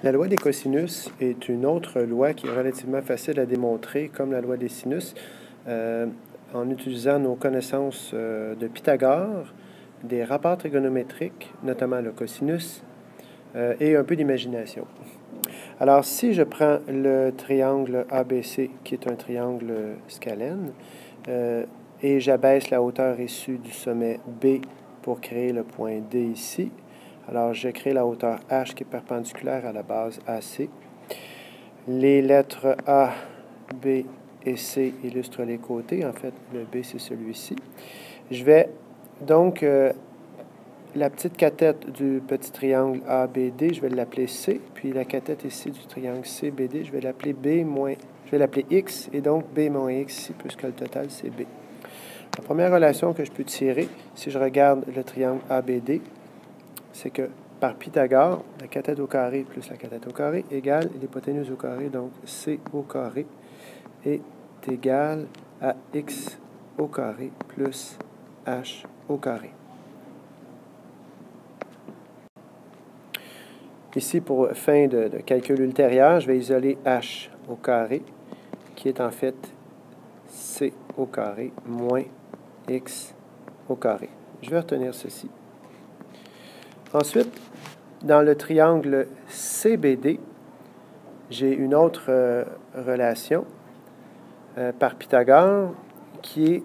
La loi des cosinus est une autre loi qui est relativement facile à démontrer, comme la loi des sinus, en utilisant nos connaissances de Pythagore, des rapports trigonométriques, notamment le cosinus, et un peu d'imagination. Alors, si je prends le triangle ABC, qui est un triangle scalène, et j'abaisse la hauteur issue du sommet B pour créer le point D ici, alors je crée la hauteur H qui est perpendiculaire à la base AC. Les lettres A, B et C illustrent les côtés. En fait, le B, c'est celui-ci. Je vais donc, la petite cathète du petit triangle ABD, je vais l'appeler C. Puis la cathète ici du triangle CBD, je vais l'appeler je vais l'appeler X. Et donc, B moins X ici, puisque le total, c'est B. La première relation que je peux tirer, si je regarde le triangle ABD, c'est que par Pythagore, la cathète au carré plus la cathète au carré égale l'hypoténuse au carré, donc C au carré est égal à X au carré plus H au carré. Ici, pour fin de calcul ultérieur, je vais isoler H au carré, qui est en fait C au carré moins X au carré. Je vais retenir ceci. Ensuite, dans le triangle CBD, j'ai une autre relation par Pythagore qui est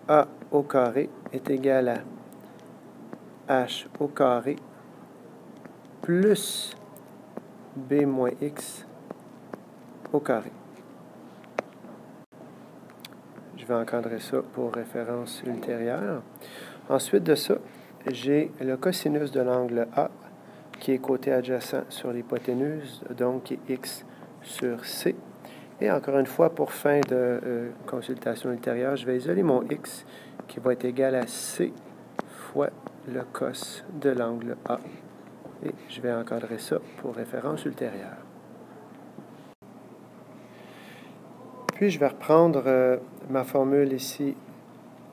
A au carré est égal à H au carré plus B moins X au carré. Je vais encadrer ça pour référence ultérieure. Ensuite de ça, j'ai le cosinus de l'angle A qui est côté adjacent sur l'hypoténuse, donc qui est X sur C. Et encore une fois, pour fin de consultation ultérieure, je vais isoler mon X qui va être égal à C fois le cos de l'angle A. Et je vais encadrer ça pour référence ultérieure. Puis, je vais reprendre ma formule ici,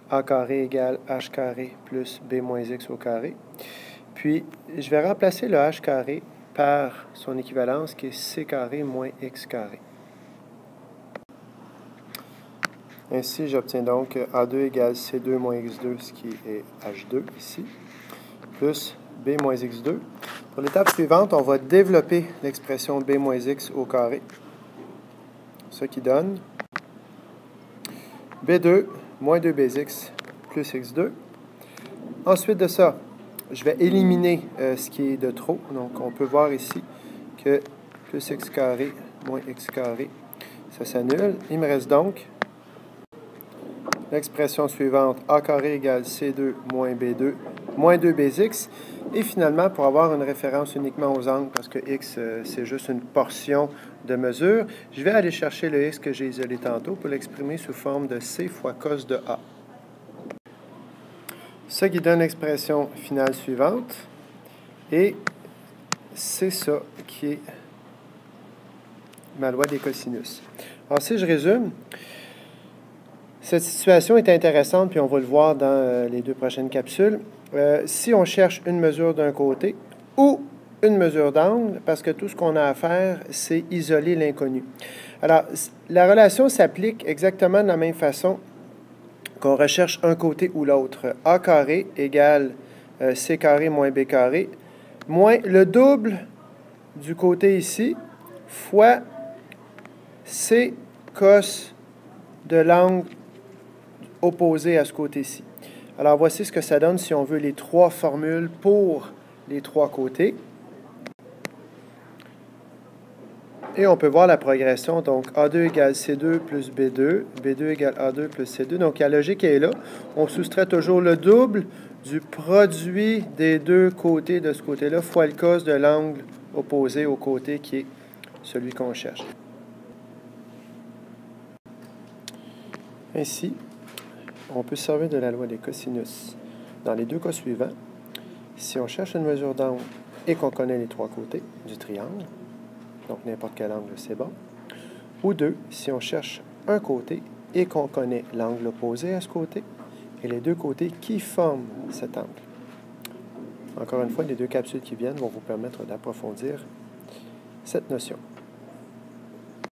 A carré égale H carré plus B moins X au carré. Puis, je vais remplacer le H carré par son équivalence qui est C carré moins X carré. Ainsi, j'obtiens donc A2 égale C2 moins X2, ce qui est H2 ici, plus B moins X2. Pour l'étape suivante, on va développer l'expression B moins X au carré, ce qui donne B2 moins 2BX plus X2. Ensuite de ça, je vais éliminer ce qui est de trop. Donc, on peut voir ici que plus X carré moins X carré, ça s'annule. Il me reste donc l'expression suivante, A carré égale C2 moins B2 moins 2BX. Et finalement, pour avoir une référence uniquement aux angles, parce que X, c'est juste une portion de mesure, je vais aller chercher le X que j'ai isolé tantôt pour l'exprimer sous forme de C fois cos de A. Ce qui donne l'expression finale suivante. Et c'est ça qui est ma loi des cosinus. Alors, si je résume, cette situation est intéressante, puis on va le voir dans les deux prochaines capsules. Si on cherche une mesure d'un côté ou une mesure d'angle, parce que tout ce qu'on a à faire, c'est isoler l'inconnu. Alors, la relation s'applique exactement de la même façon qu'on recherche un côté ou l'autre. A carré égale C carré moins B carré, moins le double du côté ici, fois C cos de l'angle opposé à ce côté-ci. Alors, voici ce que ça donne si on veut les trois formules pour les trois côtés. Et on peut voir la progression. Donc, A2 égale C2 plus B2, B2 égale A2 plus C2. Donc, la logique est là. On soustrait toujours le double du produit des deux côtés de ce côté-là, fois le cos de l'angle opposé au côté qui est celui qu'on cherche. Ainsi, on peut se servir de la loi des cosinus dans les deux cas suivants. Si on cherche une mesure d'angle et qu'on connaît les trois côtés du triangle, donc n'importe quel angle, c'est bon. Ou deux, si on cherche un côté et qu'on connaît l'angle opposé à ce côté et les deux côtés qui forment cet angle. Encore une fois, les deux capsules qui viennent vont vous permettre d'approfondir cette notion.